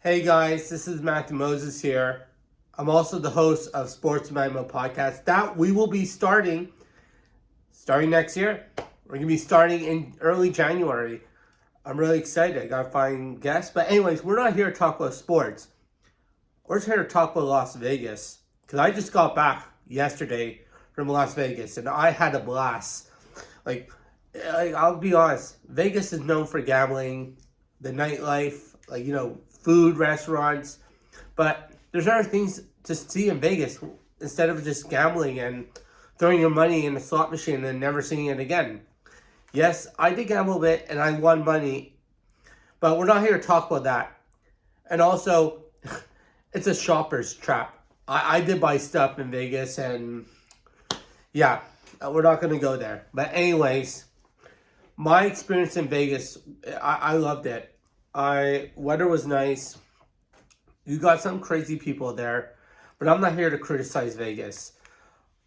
Hey guys, this is Matthew Moses here. I'm also the host of Sports Memo Podcast that we will be starting next year. We're gonna be starting in early January. I'm really excited. I gotta find guests. But anyways, we're not here to talk about sports. We're just here to talk about Las Vegas. Because I just got back yesterday from Las Vegas and I had a blast. Like, I'll be honest, Vegas is known for gambling, the nightlife, food, restaurants. But there's other things to see in Vegas instead of just gambling and throwing your money in a slot machine and never seeing it again. Yes, I did gamble a bit and I won money, but we're not here to talk about that. And also, it's a shopper's trap. I did buy stuff in Vegas and yeah, we're not going to go there. But anyways, my experience in Vegas, I loved it. Weather was nice. You got some crazy people there, but I'm not here to criticize Vegas.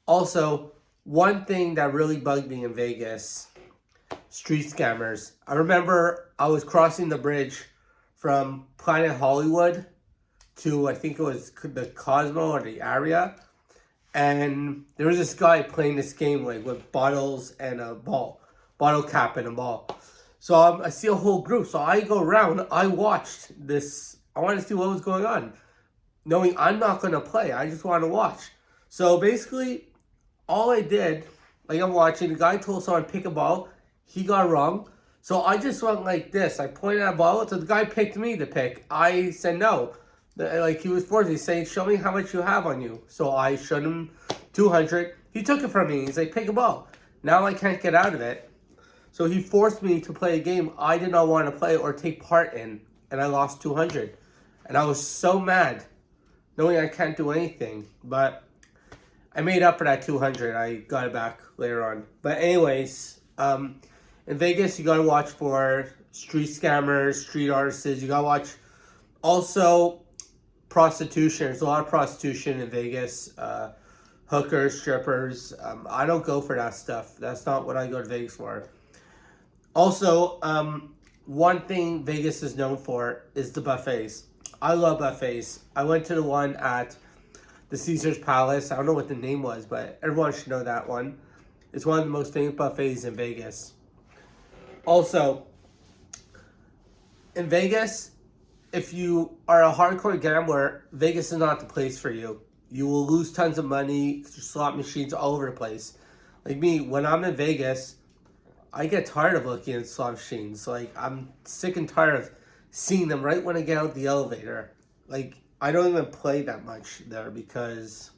Also, one thing that really bugged me in Vegas, street scammers. I remember I was crossing the bridge from Planet Hollywood to, I think it was the Cosmo or the Aria, and there was this guy playing this game like with bottles and a bottle cap and a ball. So I see a whole group. So I go around. I watched this. I wanted to see what was going on, knowing I'm not going to play. I just want to watch. So basically, all I did, like I'm watching, the guy told someone pick a ball. He got wrong. So I just went like this. I pointed at a ball. So the guy picked me to pick. I said no. Like he was forced. He's saying, show me how much you have on you. So I showed him 200. He took it from me. He's like, pick a ball. Now I can't get out of it. So he forced me to play a game I did not want to play or take part in. And I lost 200. And I was so mad, knowing I can't do anything. But I made up for that 200. I got it back later on. But anyways, in Vegas, you got to watch for street scammers, street artists. You got to watch also prostitution. There's a lot of prostitution in Vegas. Hookers, strippers. I don't go for that stuff. That's not what I go to Vegas for. Also, one thing Vegas is known for is the buffets. I love buffets. I went to the one at the Caesars Palace. I don't know what the name was, but everyone should know that one. It's one of the most famous buffets in Vegas. Also, in Vegas, if you are a hardcore gambler, Vegas is not the place for you. You will lose tons of money, slot machines all over the place. Like me, when I'm in Vegas, I get tired of looking at slot machines. Like, I'm sick and tired of seeing them right when I get out the elevator. Like, I don't even play that much there because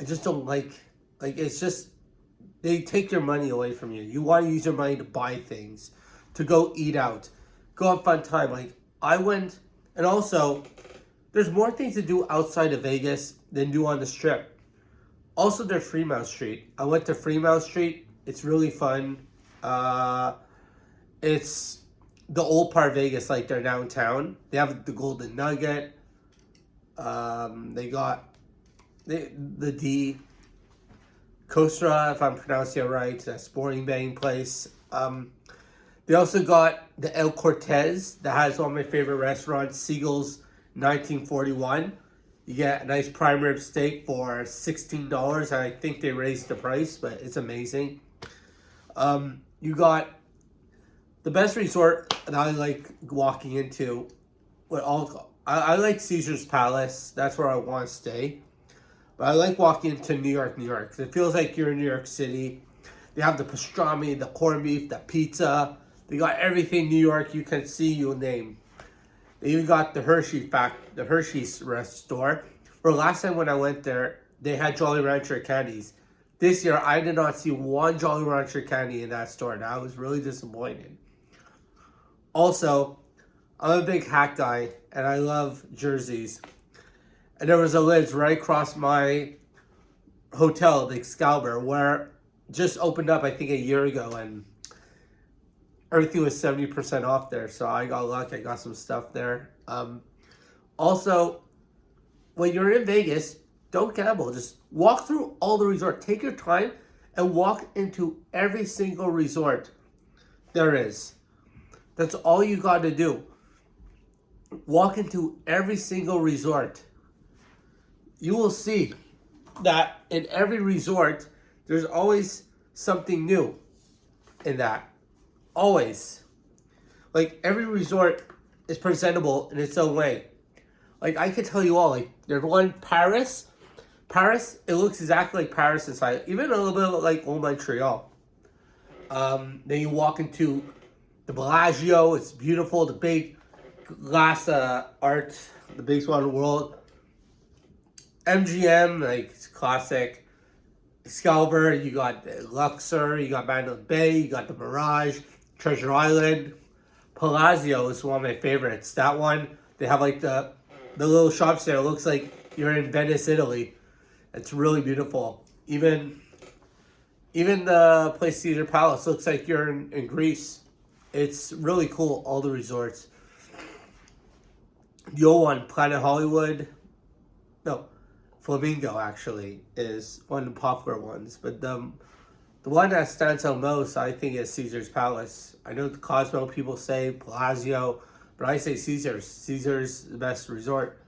I just don't like, it's just, they take your money away from you. You want to use your money to buy things, to go eat out, go have fun time. Like, I went, and also, there's more things to do outside of Vegas than do on the Strip. Also, there's Fremont Street. I went to Fremont Street. It's really fun. It's the old part of Vegas, like they're downtown. They have the Golden Nugget. They got the D Costa, if I'm pronouncing it right, that sporting betting place. They also got the El Cortez that has one of my favorite restaurants, Siegel's 1941. You get a nice prime rib steak for $16. I think they raised the price, but it's amazing. You got the best resort that I like walking into. I like Caesar's Palace. That's where I want to stay. But I like walking into New York, because it feels like you're in New York City. They have the pastrami, the corned beef, the pizza. They got everything New York you can see, you'll name. They even got the Hershey's store. For last time when I went there, they had Jolly Rancher candies. This year, I did not see one Jolly Rancher candy in that store, and I was really disappointed. Also, I'm a big hat guy, and I love jerseys. And there was a Lids right across my hotel, the Excalibur, where just opened up, I think, a year ago, and everything was 70% off there. So I got lucky. I got some stuff there. Also, when you're in Vegas, don't gamble. Just walk through all the resorts. Take your time and walk into every single resort there is. That's all you got to do. walk into every single resort, you will see that in every resort, there's always something new in that. Always. Like every resort is presentable in its own way. Like I could tell you all, like there's one Paris. Paris, it looks exactly like Paris inside, even a little bit like old Montreal. Then you walk into the Bellagio. It's beautiful. The big glass art, the biggest one in the world. MGM, like it's classic. Excalibur, you got Luxor, you got Mandalay Bay, you got the Mirage, Treasure Island. Palazzo is one of my favorites. That one, they have like the little shops there. It looks like you're in Venice, Italy. It's really beautiful. Even the place Caesar Palace looks like you're in Greece. It's really cool, all the resorts. The old one, Planet Hollywood. No, Flamingo actually is one of the popular ones. But the one that stands out most, I think, is Caesar's Palace. I know the Cosmo people say Palazzo, but I say Caesar's. Caesar's the best resort.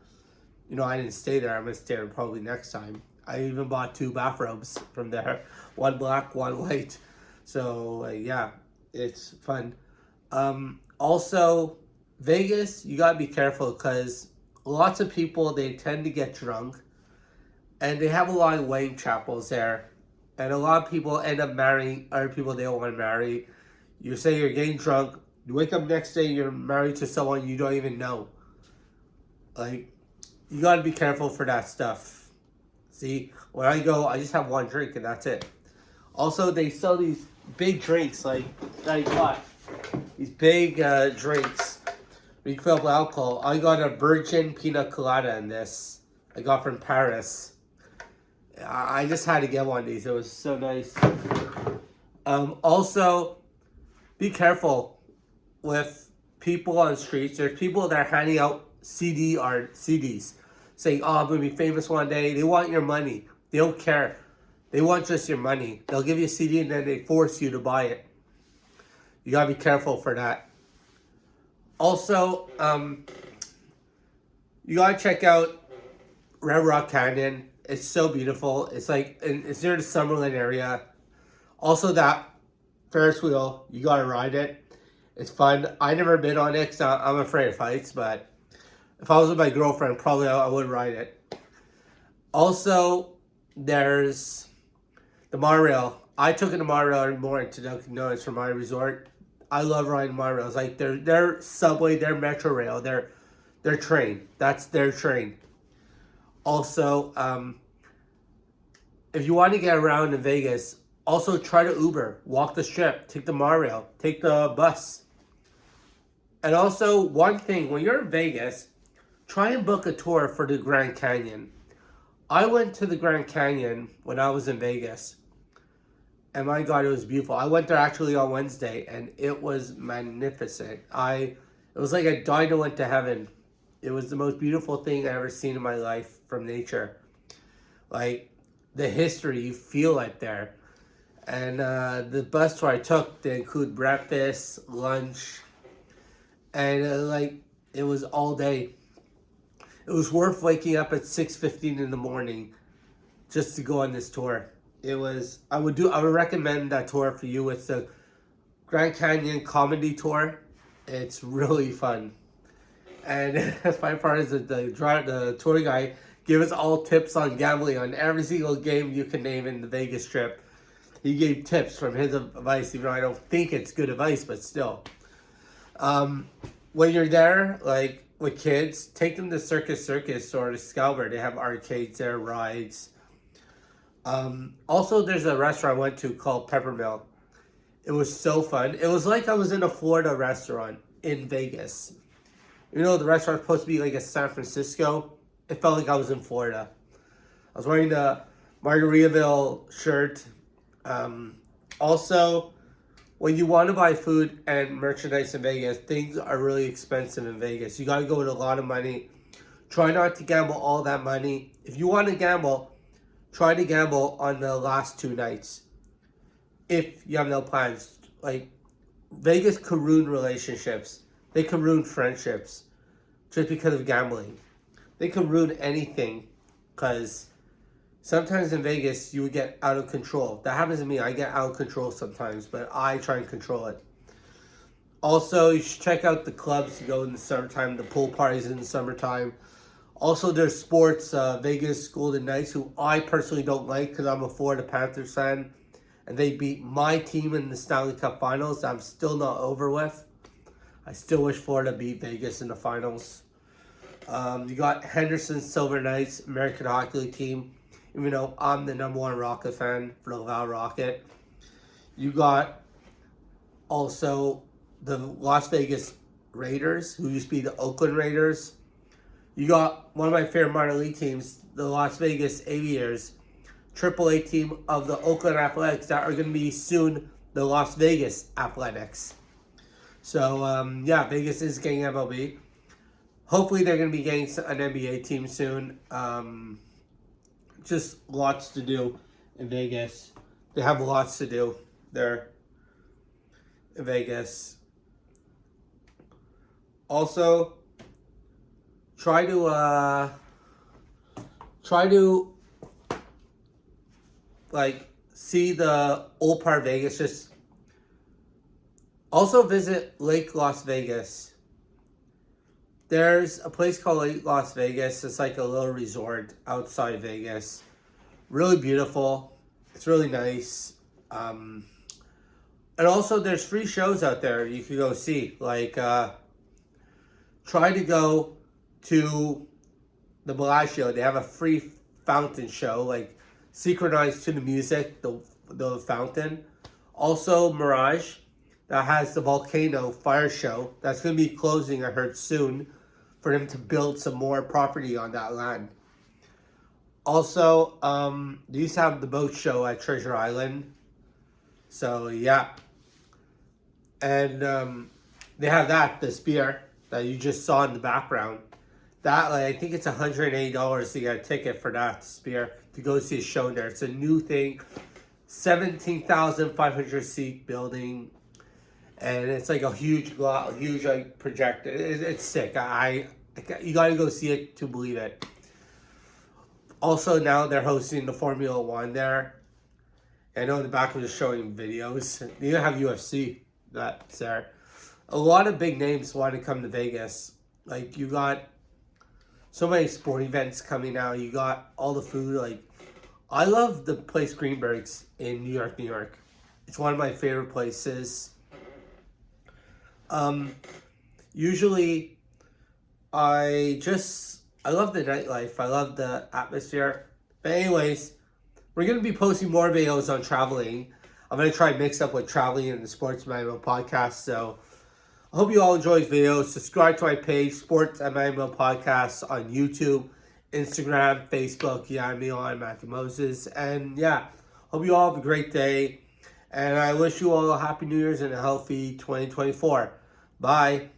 You know, I didn't stay there. I'm going to stay there probably next time. I even bought 2 bathrobes from there. One black, one white. So, yeah, it's fun. Also, Vegas, you got to be careful because lots of people, they tend to get drunk. And they have a lot of wedding chapels there. And a lot of people end up marrying other people they don't want to marry. You say you're getting drunk. You wake up next day, you're married to someone you don't even know. Like, you got to be careful for that stuff. See, when I go, I just have one drink and that's it. Also, they sell these big drinks like that I got. These big drinks. You can fill up with alcohol. I got a virgin pina colada in this. I got from Paris. I just had to get one of these. It was so nice. Also, be careful with people on the streets. There's people that are handing out CDs, saying, "Oh, I'm gonna be famous one day." They want your money. They don't care. They want just your money. They'll give you a CD and then they force you to buy it. You gotta be careful for that. Also, you gotta check out Red Rock Canyon. It's so beautiful. It's like it's near the Summerlin area. Also, that Ferris wheel, you gotta ride it. It's fun. I never been on it because I'm afraid of heights, but if I was with my girlfriend, probably I would ride it. Also, there's the monorail. I took a monorail every morning to Dunkin' Donuts from my resort. I love riding monorails. Like their subway, their metro rail, their train. That's their train. Also, if you want to get around in Vegas, also try to Uber, walk the strip, take the monorail, take the bus. And also, one thing, when you're in Vegas, try and book a tour for the Grand Canyon. I went to the Grand Canyon when I was in Vegas. And my God, it was beautiful. I went there actually on Wednesday, and it was magnificent. It was like I died and went to heaven. It was the most beautiful thing I ever seen in my life from nature. Like, the history, you feel it there. And the bus tour I took, they include breakfast, lunch, and it was all day. It was worth waking up at 6:15 in the morning just to go on this tour. I would recommend that tour for you. It's the Grand Canyon Comedy Tour. It's really fun. And the funny part is that the tour guy gave us all tips on gambling on every single game you can name in the Vegas trip. He gave tips from his advice, even though I don't think it's good advice, but still. When you're there, like with kids, take them to Circus or to Excalibur. They have arcades there, rides. Also, there's a restaurant I went to called Peppermill. It was so fun. It was like I was in a Florida restaurant in Vegas. You know, the restaurant's supposed to be like a San Francisco. It felt like I was in Florida. I was wearing the Margaritaville shirt. Also, when you want to buy food and merchandise in Vegas, things are really expensive in Vegas. You got to go with a lot of money. Try not to gamble all that money. If you want to gamble, try to gamble on the last 2 nights. If you have no plans. Like, Vegas can ruin relationships. They can ruin friendships. just because of gambling. They can ruin anything because sometimes in Vegas you would get out of control. That happens to me. I get out of control sometimes, but I try and control it. Also, you should check out the clubs to go in the summertime, the pool parties in the summertime. Also, there's sports, Vegas Golden Knights, who I personally don't like because I'm a Florida Panthers fan. And they beat my team in the Stanley Cup Finals. I'm still not over with. I still wish Florida beat Vegas in the finals. You got Henderson Silver Knights, American Hockey League team. Even though I'm the #1 Rocket fan for the Laval Rocket. You got also the Las Vegas Raiders, who used to be the Oakland Raiders. You got one of my favorite minor league teams, the Las Vegas Aviators, AAA team of the Oakland Athletics that are going to be soon the Las Vegas Athletics. So, yeah, Vegas is getting MLB. Hopefully they're going to be getting an NBA team soon. Just lots to do in Vegas. They have lots to do there in Vegas. Also, try to like see the old part of Vegas. Just also visit Lake Las Vegas. There's a place called Lake Las Vegas. It's like a little resort outside Vegas. Really beautiful. It's really nice. And also there's free shows out there you can go see. Like try to go to the Bellagio. They have a free fountain show, like synchronized to the music, the fountain. Also Mirage, that has the volcano fire show. That's going to be closing, I heard, soon for them to build some more property on that land. Also, they used to have the boat show at Treasure Island. So, yeah. And they have that, the spear that you just saw in the background. That, like, I think it's $180 to get a ticket for that spear to go see a show there. It's a new thing. 17,500 seat building. And it's like a huge like projector. It's sick. You gotta go see it to believe it. Also, now they're hosting the Formula One there. I know in the back I'm just showing videos. They even have UFC that's there. A lot of big names want to come to Vegas. Like, you got so many sport events coming out. You got all the food. Like, I love the place Greenberg's in New York, New York. It's one of my favorite places. Usually I love the nightlife. I love the atmosphere. But anyways, we're going to be posting more videos on traveling. I'm going to try and mix up with traveling and the Sports Manual podcast. So I hope you all enjoy this video. Subscribe to my page, Sports Manual Podcast, on YouTube, Instagram, Facebook. Yeah, I'm Elon Matthew Moses. And yeah, hope you all have a great day. And I wish you all a happy New Year's and a healthy 2024. Bye.